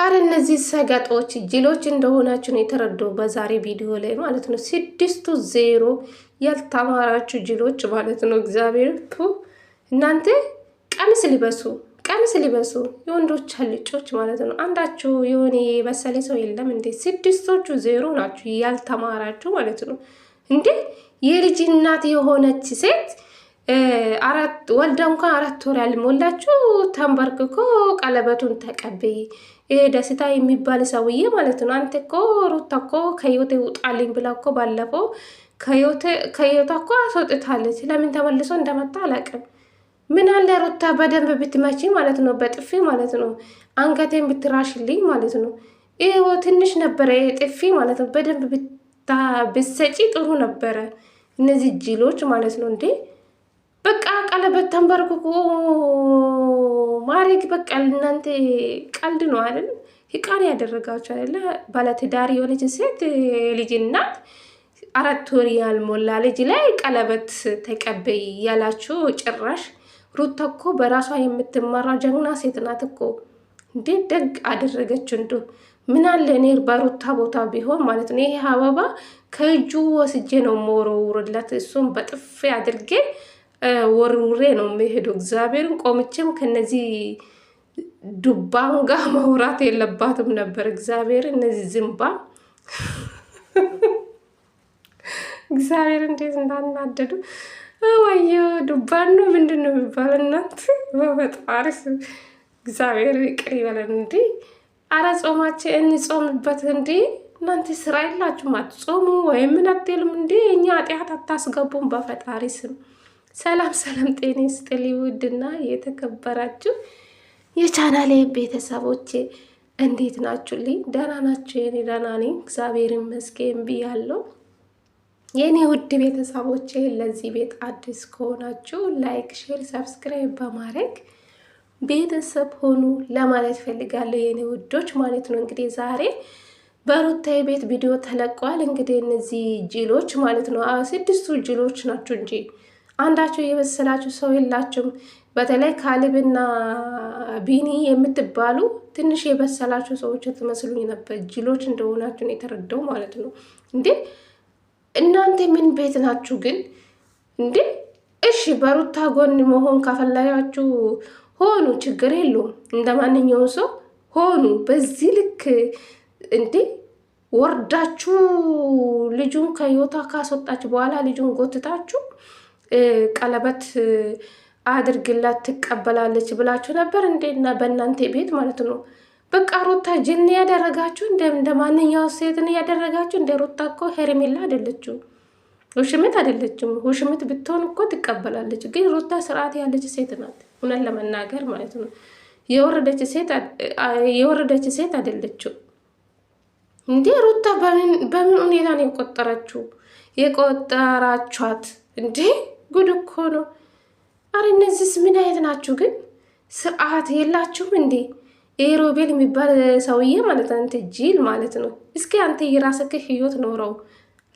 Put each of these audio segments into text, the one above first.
አረ እነዚህ ሰገጦች ጅሎች እንደሆናችሁ ነው የተረዳው በዛሬ ቪዲዮ ላይ ማለት ነው። 6-0 ያልተማራችሁ ጅሎች ማለት ነው። እግዚአብሔር እናንተ ቀሚስ ሊበሱ የወንዶች አልጮች ማለት ነው። አንዳችሁ የሆነ የበሰለ ሰው የለም እንዴ? 6-0 ናችሁ ያልተማራችሁ ማለት ነው። እንዴ የልጅ እናት የሆነች ሴት ወልዳ እንኳን 4 ወር ያልሞላችሁ ተንበርክኮ ቀለበቱን ተቀበይ። ይሄ ደስታ የሚባል ሰውዬ ማለት ነው። አንተ እኮ ሩታ እኮ ከህይወቴ ውጣልኝ ብላ እኮ ባለፈው ከህይወቷ እኮ አስወጥታለች። ለምን ተመልሶ እንደመጣ አላውቅም። ምን አለ ሩታ በደንብ ብትመቺ ማለት ነው፣ በጥፊ ማለት ነው። አንገቴን ብትራሽልኝ ማለት ነው። ይሄው ትንሽ ነበረ ጥፊ ማለት ነው። በደንብ ብትሰጪ ጥሩ ነበረ። እነዚህ ጅሎች ማለት ነው እንዴ በቃ ቀለበት ተንበርክኮ ማድረግ በቃ እናንተ ቀልድ ነው አይደል? ይቃን ያደረጋችሁ አይደለ? ባለትዳር የሆነች ሴት ልጅ እናት 4 ወር ያልሞላ ልጅ ላይ ቀለበት ተቀበይ ያላችሁ ጭራሽ። ሩታ እኮ በራሷ የምትመራ ጀግና ሴት ናት እኮ። እንዴ ደግ አደረገችው። እንዶ ምን አለ እኔ በሩታ ቦታ ቢሆን ማለት ነው ይሄ አበባ ከእጁ ወስጄ ነው የምወረውርለት። እሱም በጥፌ አድርጌ ወርውሬ ነው የሚሄደው። እግዚአብሔርን ቆምቼም ከነዚህ ዱባን ጋር ማውራት የለባትም ነበር። እግዚአብሔር እነዚህ ዝምባ እግዚአብሔር እንዴት እንዳናደዱ ወዮ። ዱባን ነው ምንድን ነው የሚባል እናት በፈጣሪስ እግዚአብሔር ይቅር ይበለን። እንዲ አረ ጾማችን እንጾምበት እንዲ። እናንተ ስራ የላችሁም አትጾሙ ወይም ምን አትሉም እንዲ? እኛ ኃጢአት አታስገቡም በፈጣሪ ስም። ሰላም ጤና ይስጥልኝ ውድና የተከበራችሁ የቻናሌ ቤተሰቦቼ እንዴት ናችሁልኝ? ደህና ናችሁ? የኔ ደህና ነኝ እግዚአብሔር ይመስገን ብያለሁ። የኔ ውድ ቤተሰቦቼ ለዚህ ቤት አዲስ ከሆናችሁ ላይክ፣ ሼር፣ ሰብስክራይብ በማድረግ ቤተሰብ ሆኑ ለማለት ፈልጋለሁ የኔ ውዶች ማለት ነው። እንግዲህ ዛሬ በሩታዬ ቤት ቪዲዮ ተለቋል። እንግዲህ እነዚህ ጅሎች ማለት ነው 6 ጅሎች ናቸው እንጂ አንዳቸው የበሰላችሁ ሰው የላችሁም። በተለይ ካሊብና ቢኒ የምትባሉ ትንሽ የበሰላችሁ ሰዎች ትመስሉኝ ነበር። ጅሎች እንደሆናችሁ ነው የተረዳው ማለት ነው። እንዴ እናንተ ምን ቤት ናችሁ ግን እንዴ? እሺ በሩታ ጎን መሆን ከፈለጋችሁ ሆኑ፣ ችግር የለውም። እንደ ማንኛውም ሰው ሆኑ። በዚህ ልክ እንዴ ወርዳችሁ ልጁን ከህይወቷ ካስወጣችሁ በኋላ ልጁን ጎትታችሁ ቀለበት አድርግላት ትቀበላለች ብላችሁ ነበር እንዴ? እና በእናንተ ቤት ማለት ነው። በቃ ሩታ ጅን ያደረጋችሁ እንደ ማንኛው ሴትን ያደረጋችሁ። እንደ ሩታ እኮ ሄርሜላ አይደለችም፣ ውሽምት አይደለችም። ውሽምት ብትሆን እኮ ትቀበላለች። ግን ሩታ ስርዓት ያለች ሴት ናት፣ እውነት ለመናገር ማለት ነው። የወረደች ሴት አይደለችም። እንዴ ሩታ በምን ሁኔታ ነው የቆጠራችኋት እንዴ? ጉድ እኮ ነው። አረ እነዚህስ ምን አይነት ናችሁ ግን? ስርዓት የላችሁም እንዴ? ሮቤል የሚባል ሰውዬ ማለት ነው። አንተ ጂል ማለት ነው። እስኪ አንተ የራስህ ህይወት ኖረው።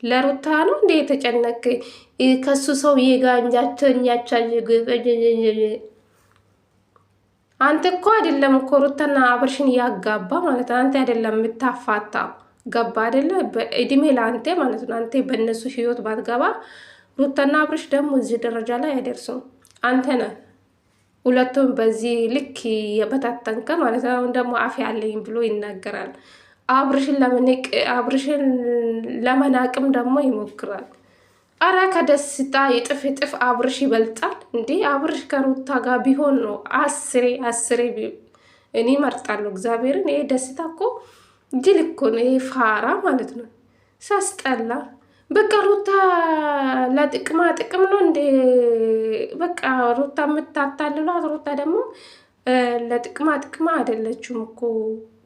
ለሩታ ነው እንዴ የተጨነቅ? ከሱ ሰውዬ ጋር እንጃቸኛቻ አንተ እኮ አይደለም እኮ ሩታና አብርሽን ያጋባ ማለት ነው። አንተ አይደለም የምታፋታ ገባ አይደለ? በእድሜ ለአንተ ማለት ነው። አንተ በእነሱ ህይወት ባትገባ ሩታና አብርሽ ደግሞ እዚህ ደረጃ ላይ አይደርሱም። አንተ ነህ ሁለቱም በዚህ ልክ የበታተንከ ማለት ነው። አሁን ደግሞ አፍ ያለኝ ብሎ ይናገራል። አብርሽን ለመናቅም ደግሞ ይሞክራል። አረ ከደስታ የጥፍ አብርሽ ይበልጣል እንዴ? አብርሽ ከሩታ ጋር ቢሆን ነው አስሬ እኔ መርጣለሁ እግዚአብሔርን። ይሄ ደስታ እኮ ጅል እኮ ነው። ይሄ ፋራ ማለት ነው። ሳስጠላ በቃ ሩታ ለጥቅማ ጥቅም ነው እንዴ? በቃ ሩታ የምታታልሏት። ሩታ ደግሞ ለጥቅማ ጥቅማ አይደለችም እኮ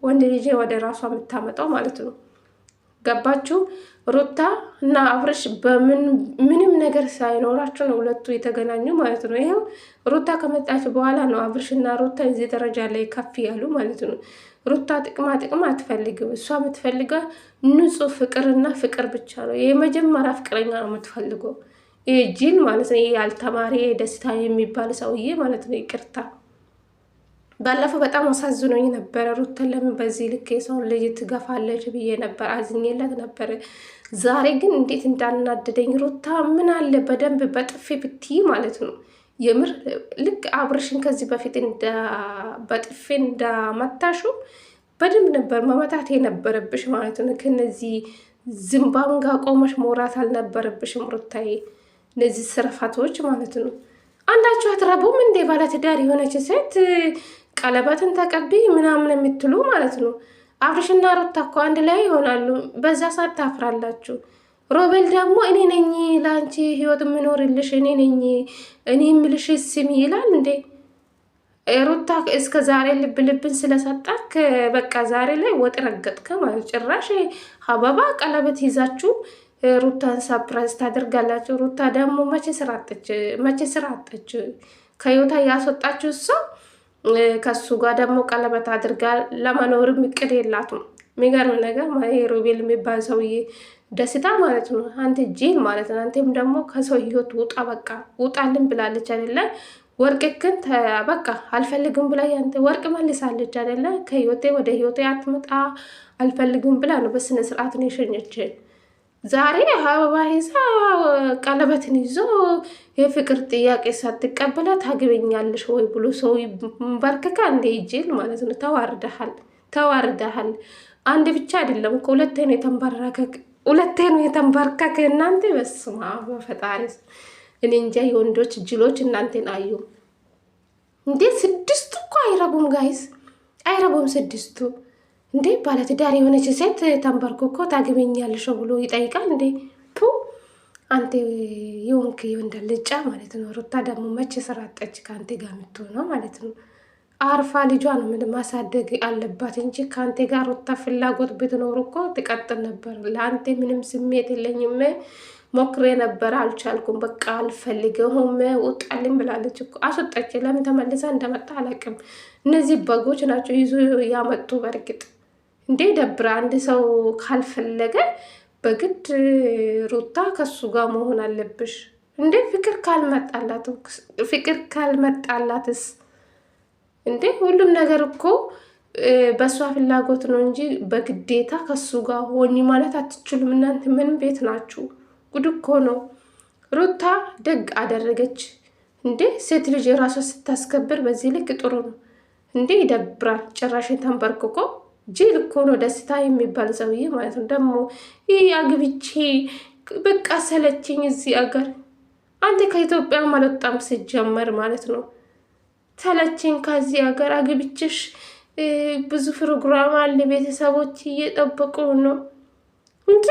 ወንድ ልጅ ወደ ራሷ የምታመጣው ማለት ነው። ገባችሁ? ሩታ እና አብርሽ ምንም ነገር ሳይኖራቸው ነው ሁለቱ የተገናኙ ማለት ነው። ይኸው ሩታ ከመጣች በኋላ ነው አብርሽና ሩታ እዚህ ደረጃ ላይ ከፍ ያሉ ማለት ነው። ሩታ ጥቅማ አትፈልግም። እሷ የምትፈልገው ንጹህ ፍቅርና ፍቅር ብቻ ነው። የመጀመሪያ ፍቅረኛ ነው የምትፈልገው። ይህ ጂል ማለት ነው። ይህ ያልተማሪ ደስታ የሚባል ሰውዬ ማለት ነው። ይቅርታ ባለፈው በጣም አሳዝኖኝ ነበረ። ሩታ ለምን በዚህ ልክ የሰውን ልጅ ትገፋለች ብዬ ነበር፣ አዝኜለት ነበር። ዛሬ ግን እንዴት እንዳናደደኝ ሩታ ምን አለ በደንብ በጥፌ ብትይ ማለት ነው። የምር ልክ አብርሽን ከዚህ በፊት በጥፌ እንዳመታሹ በደንብ ነበር መመታት የነበረብሽ ማለት ነው። ከነዚህ ዝምባም ጋር ቆመሽ መውራት አልነበረብሽም ሩታዬ። እነዚህ ስርፋቶች ማለት ነው። አንዳችሁ አትረቡም እንዴ? ባለትዳር የሆነች ሴት ቀለበትን ተቀቢ ምናምን የምትሉ ማለት ነው። አብርሽና ሩታ እኮ አንድ ላይ ይሆናሉ። በዛ ሰዓት ታፍራላችሁ። ሮቤል ደግሞ እኔ ነኝ ለአንቺ ህይወት የምኖርልሽ እኔ ነኝ እኔ የምልሽ ስሚ ይላል እንዴ? ሩታ እስከ ዛሬ ልብ ልብን ስለሰጣክ በቃ ዛሬ ላይ ወጥ ረገጥከ ማለት ጭራሽ አበባ ቀለበት ይዛችሁ ሩታን ሳፕራይዝ ታደርጋላችሁ። ሩታ ደግሞ መቼ ስራ አጠች? ከህይወታ ያስወጣችሁ እሷ ከሱ ጋር ደግሞ ቀለበት አድርጋ ለመኖርም እቅድ የላትም። የሚገርም ነገር ሮቤል የሚባል ሰውዬ ደስታ ማለት ነው። አንተ ጂል ማለት ነው። አንተም ደግሞ ከሰው ህይወት ውጣ በቃ ውጣልን ብላለች አይደለ? ወርቅክን በቃ አልፈልግም ብላ ያንተ ወርቅ መልሳለች አይደለ? ከህይወቴ ወደ ህይወቴ አትመጣ አልፈልግም ብላ ነው በስነ ስርዓት ነው የሸኘችን። ዛሬ አበባ ይዛ ቀለበትን ይዞ የፍቅር ጥያቄ ሳትቀበላ ታገበኛለሽ ወይ ብሎ ሰው በርክካ እንደ ይጅል ማለት ነው። ተዋርደሃል። አንድ ብቻ አይደለም ከሁለቴ ነው የተንበረከከ። እናንተ በስማ በፈጣሪ እኔ እንጃ የወንዶች ጅሎች እናንተን አዩ እንዴ! ስድስቱ እኮ አይረቡም ጋይስ፣ አይረቡም ስድስቱ። እንዴ ባለትዳር የሆነች ሴት ተንበርክኮ ታገበኛለሽ ብሎ ይጠይቃል እንዴ? ቱ አንተ የወንክ የወንድ ልጫ ማለት ነው። ሩታ ደግሞ መቼ ስራ አጠች ከአንተ ጋር የምትሆነው ማለት ነው። አርፋ ልጇን ምን ማሳደግ አለባት እንጂ ከአንተ ጋር ሩታ ፍላጎት ብትኖር እኮ ትቀጥል ነበር። ለአንተ ምንም ስሜት የለኝም ሞክሬ ነበር አልቻልኩም፣ በቃ አልፈልገውም ውጣልኝ ብላለች እኮ። አስወጣች። ለምን ተመልሳ እንደመጣ አላውቅም። እነዚህ በጎች ናቸው ይዞ ያመጡ። በእርግጥ እንዴ ደብረ አንድ ሰው ካልፈለገ በግድ ሩታ ከሱ ጋር መሆን አለብሽ እንዴ? ፍቅር ካልመጣላትስ እንዴ? ሁሉም ነገር እኮ በእሷ ፍላጎት ነው እንጂ በግዴታ ከሱ ጋር ሆኚ ማለት አትችሉም። እናንተ ምን ቤት ናችሁ? ጉድ እኮ ነው። ሩታ ደግ አደረገች እንዴ? ሴት ልጅ የራሷ ስታስከብር በዚህ ልክ ጥሩ ነው እንዴ? ይደብራል። ጭራሽን ተንበርክኮ ጅል እኮ ነው። ደስታ የሚባል ሰውዬ ማለት ነው። ደግሞ ይህ አግብቼ በቃ ሰለችኝ እዚህ አገር። አንተ ከኢትዮጵያ አልወጣም ሲጀመር ማለት ነው። ሰለችኝ ከዚህ ሀገር አግብችሽ ብዙ ፕሮግራም አለ፣ ቤተሰቦች እየጠበቁ ነው እንጂ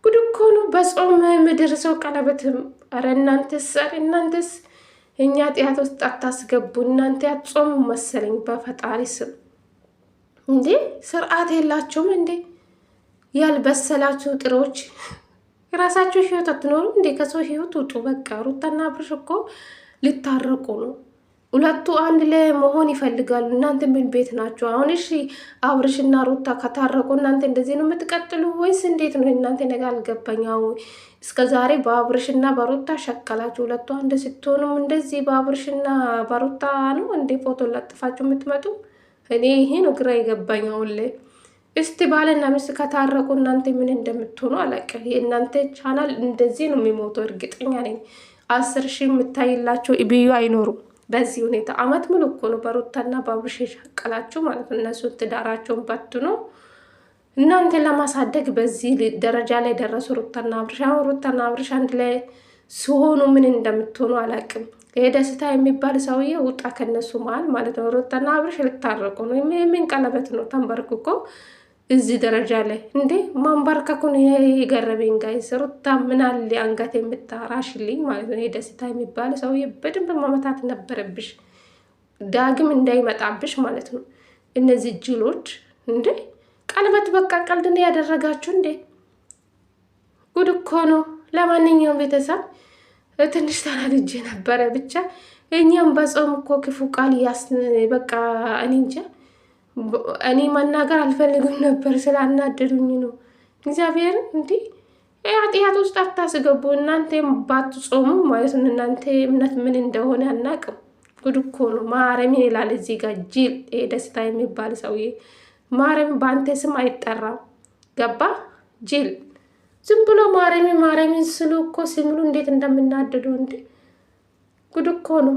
ጉድ እኮ ነው። በጾም ምድር ሰው ቀለበትም። ኧረ እናንተስ እኛ ጢያት ውስጥ አታስገቡ። እናንተ አትጾሙ መሰለኝ በፈጣሪ ስም እንዴ! ስርዓት የላችሁም እንዴ? ያልበሰላችሁ ጥሮች የራሳችሁ ህይወት አትኖሩ እንዴ? ከሰው ህይወት ውጡ በቃ። ሩታና አብርሽ እኮ ሊታረቁ ነው። ሁለቱ አንድ ላይ መሆን ይፈልጋሉ። እናንተ ምን ቤት ናቸው አሁን? እሺ አብርሽና ሩታ ከታረቁ እናንተ እንደዚህ ነው የምትቀጥሉ ወይስ እንዴት ነው? እናንተ ነገር አልገባኛው። እስከ ዛሬ በአብርሽና በሩታ ሸቀላችሁ። ሁለቱ አንድ ስትሆኑም እንደዚህ በአብርሽና በሩታ ነው እንዴ ፎቶ ለጥፋችሁ የምትመጡ? እኔ ይሄ ነው ግራ የገባኝ አሁን ላይ። እስቲ ባልና ሚስት ከታረቁ እናንተ ምን እንደምትሆኑ አላውቅም። የእናንተ ቻናል እንደዚህ ነው የሚሞተው እርግጠኛ ነኝ። 10,000 የምታይላቸው ብዩ አይኖሩም። በዚህ ሁኔታ አመት ሙሉ እኮ ነው በሩታና በአብርሽ የሸቀላችሁ ማለት ነው። እነሱ ትዳራቸውን በትኖ እናንተን ለማሳደግ በዚህ ደረጃ ላይ ደረሱ ሩታና አብርሽ። አሁን ሩታና አብርሽ አንድ ላይ ሲሆኑ ምን እንደምትሆኑ አላውቅም። ይሄ ደስታ የሚባል ሰውዬ ውጣ ከነሱ መሀል ማለት ነው። ሩታና አብርሽ ልታረቁ ነው። የምን ቀለበት ነው ተንበርክኮ እዚህ ደረጃ ላይ እንዴ? ማንበርከኩን የገረበኝ ጋይስ። ሩታ ምን አለ አንገት የምታራሽልኝ ማለት ነው። ይሄ ደስታ የሚባል ሰውዬ በደንብ ማመታት ነበረብሽ፣ ዳግም እንዳይመጣብሽ ማለት ነው። እነዚህ ጅሎች እንዴ! ቀለበት በቃ ቀልድ ነው ያደረጋችሁ እንዴ? ጉድ እኮ ነው። ለማንኛውም ቤተሰብ ትንሽ ተናድጄ ነበረ። ብቻ እኛም በጾም እኮ ክፉ ቃል በቃ እኔ እንጃ። እኔ መናገር አልፈልግም ነበር ስላናደዱኝ ነው። እግዚአብሔርን እንዲህ ኃጢአት ውስጥ አታስገቡ። እናንተ ባትጾሙ ማለት ነው። እናንተ እምነት ምን እንደሆነ አናቅም። ጉድ እኮ ነው። ማረሚን ይላል እዚህ ጋር ጅል። ደስታ የሚባል ሰውዬ ማረሚ በአንተ ስም አይጠራም። ገባ ጅል። ዝም ብሎ ማረሚ ማረሚን ስሉ እኮ ሲምሉ እንዴት እንደምናደዱ እንዴ! ጉድ እኮ ነው።